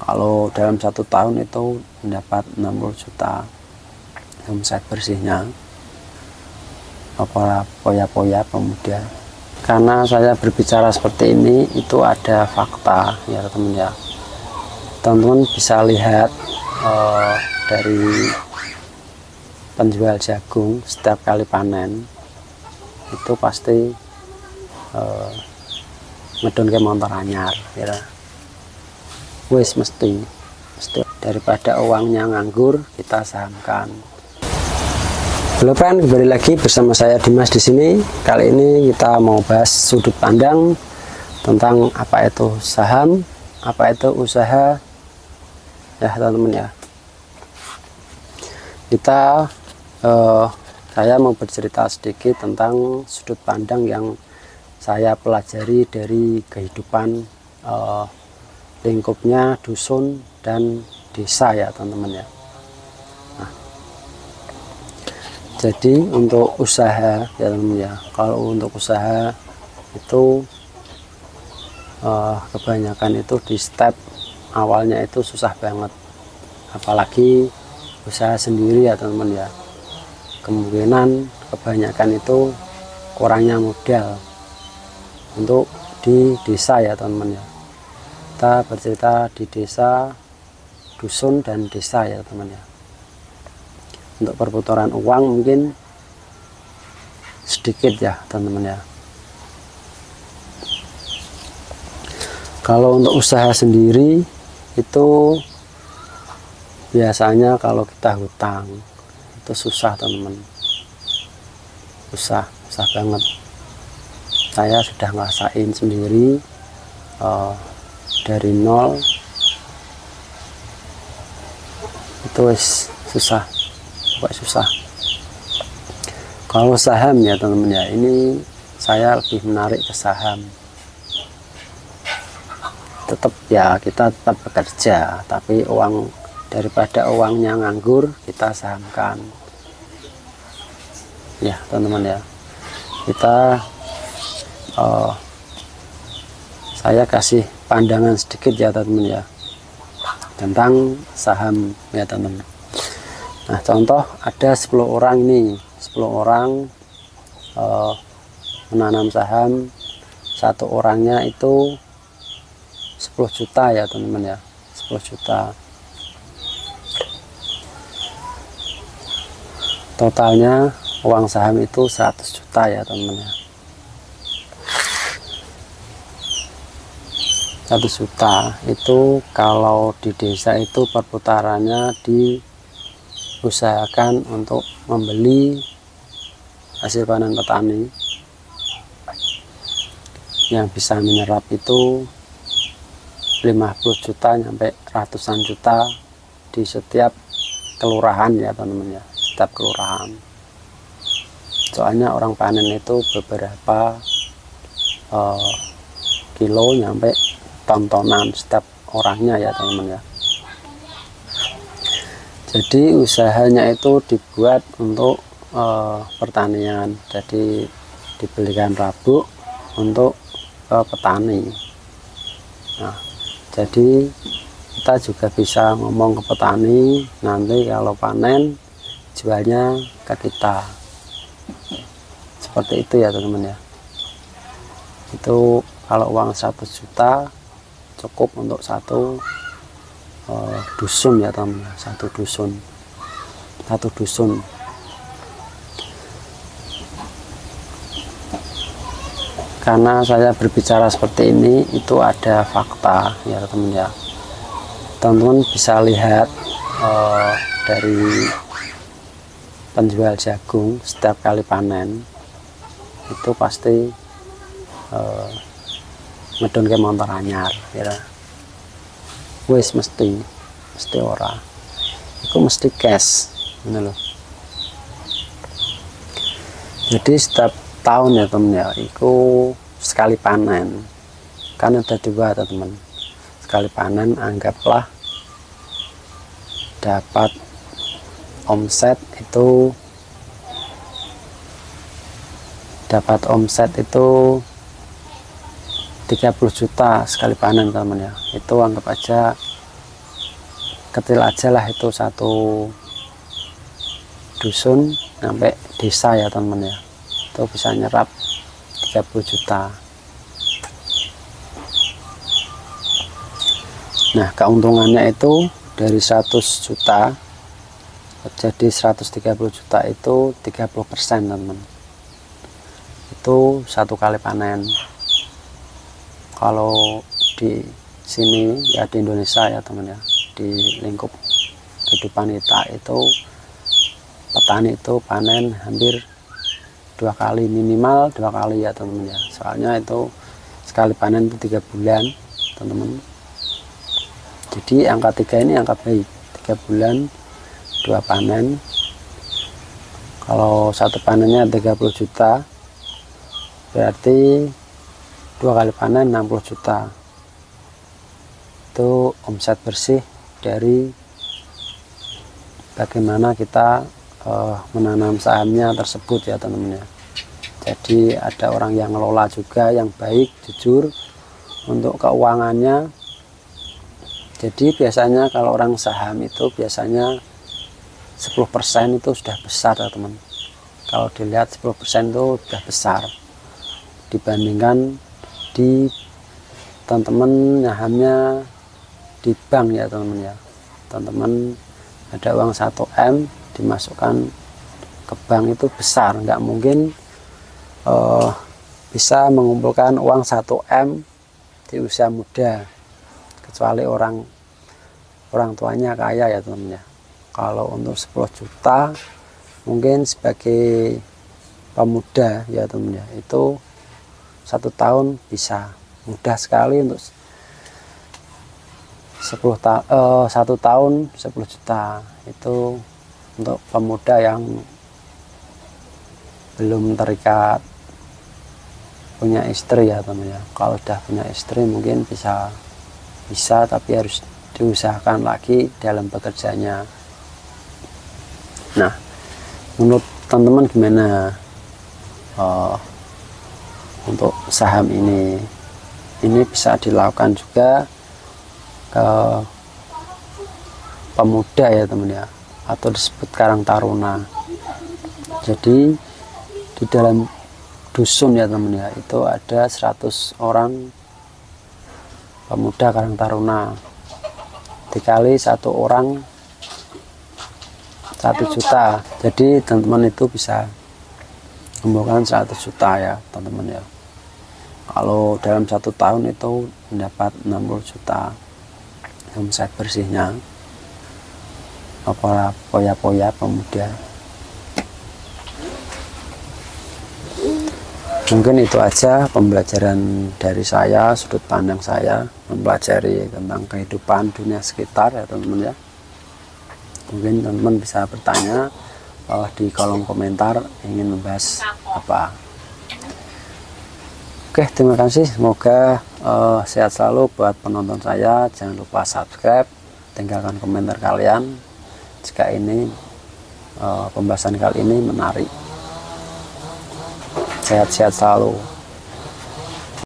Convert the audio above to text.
Kalau dalam 1 tahun itu mendapat 60 juta omset bersihnya. Apa poya-poya pemuda. Karena saya berbicara seperti ini, itu ada fakta ya teman-teman ya. Teman-teman bisa lihat dari penjual jagung setiap kali panen itu pasti ngedon ke motor anyar ya. Wis mesti daripada uangnya nganggur, kita sahamkan. Halo friend, kembali lagi bersama saya Dimas di sini. Kali ini kita mau bahas sudut pandang tentang apa itu saham, apa itu usaha ya teman-teman ya. Saya mau bercerita sedikit tentang sudut pandang yang saya pelajari dari kehidupan lingkupnya dusun dan desa ya teman-teman ya. Jadi untuk usaha ya teman-teman ya, kalau untuk usaha itu kebanyakan itu di step awalnya itu susah banget, apalagi usaha sendiri ya teman-teman ya. Kemungkinan kebanyakan itu kurangnya modal untuk di desa ya teman-teman ya. Kita bercerita di desa, dusun dan desa ya teman-teman ya. Untuk perputaran uang mungkin sedikit ya teman-teman ya. Kalau untuk usaha sendiri itu biasanya kalau kita hutang itu susah teman-teman, susah banget. Saya sudah ngerasain sendiri dari nol itu susah. Kalau saham ya teman-teman ya, ini saya lebih menarik ke saham. Tetap ya, kita tetap bekerja, tapi daripada uangnya nganggur, kita sahamkan ya teman-teman ya. Saya kasih pandangan sedikit ya teman-teman ya tentang saham ya teman-teman. Nah, contoh ada 10 orang nih, 10 orang menanam saham, satu orangnya itu 10 juta ya teman-teman ya, 10 juta. Totalnya uang saham itu 100 juta ya teman-teman ya. 100 juta itu kalau di desa itu perputarannya diusahakan untuk membeli hasil panen petani yang bisa menyerap itu 50 juta sampai ratusan juta di setiap kelurahan ya teman-teman ya, setiap kelurahan. Soalnya orang panen itu beberapa kilo sampai ton-tonan setiap orangnya ya teman-teman ya. Jadi usahanya itu dibuat untuk pertanian, jadi dibelikan rabuk untuk petani. Nah, jadi kita juga bisa ngomong ke petani, nanti kalau panen jualnya ke kita, seperti itu ya teman-teman ya. Itu kalau uang 100 juta cukup untuk satu dusun ya teman-teman, satu dusun. Karena saya berbicara seperti ini, itu ada fakta ya teman-teman ya. Teman-teman bisa lihat dari penjual jagung setiap kali panen itu pasti ngedon ke motor anyar ya. Wis mesti ora, itu mesti cash ini loh. Jadi setiap tahun ya temen ya, itu sekali panen kan ada 2 teman. Sekali panen anggaplah dapat omset itu 30 juta sekali panen teman ya. Itu anggap aja kecil aja lah, itu satu dusun sampai desa ya teman-teman ya, itu bisa nyerap 30 juta. Nah, keuntungannya itu dari 100 juta jadi 130 juta itu 30% teman-teman. Itu satu kali panen. Kalau di sini ya di Indonesia ya teman ya, di lingkup kehidupan kita itu petani itu panen hampir 2 kali, minimal 2 kali ya teman-teman ya. Soalnya itu sekali panen itu 3 bulan teman-teman. Jadi angka 3 ini angka baik, 3 bulan 2 panen. Kalau satu panennya 30 juta berarti 2 kali panen 60 juta. Itu omset bersih dari bagaimana kita menanam sahamnya tersebut ya teman-teman ya. Jadi ada orang yang ngelola juga yang baik, jujur untuk keuangannya. Jadi biasanya kalau orang saham itu biasanya 10% itu sudah besar ya teman. Kalau dilihat 10% itu sudah besar dibandingkan di teman-teman sahamnya di bank ya teman-teman ya. Teman-teman ada uang 1 M dimasukkan ke bank itu besar, nggak mungkin bisa mengumpulkan uang 1 M di usia muda, kecuali orang tuanya kaya ya teman-teman ya. Kalau untuk 10 juta mungkin sebagai pemuda ya teman ya, itu 1 tahun bisa mudah sekali untuk 1 tahun 10 juta. Itu untuk pemuda yang belum terikat punya istri ya teman ya. Kalau udah punya istri mungkin bisa tapi harus diusahakan lagi dalam bekerjanya. Nah, menurut teman-teman gimana untuk saham ini? Ini bisa dilakukan juga ke pemuda ya teman ya, atau disebut Karang Taruna. Jadi di dalam dusun ya teman ya, itu ada 100 orang pemuda Karang Taruna, dikali 1 orang 1 juta. Jadi teman-teman itu bisa mengumpulkan 100 juta ya teman-teman ya. Kalau dalam 1 tahun itu mendapat 60 juta omset bersihnya para poya-poya pemuda. Mungkin itu aja pembelajaran dari saya, sudut pandang saya mempelajari tentang kehidupan dunia sekitar ya teman-teman ya. Mungkin teman-teman bisa bertanya di kolom komentar ingin membahas apa. Oke, terima kasih. Semoga sehat selalu buat penonton saya. Jangan lupa subscribe, tinggalkan komentar kalian jika ini pembahasan kali ini menarik. Sehat-sehat selalu.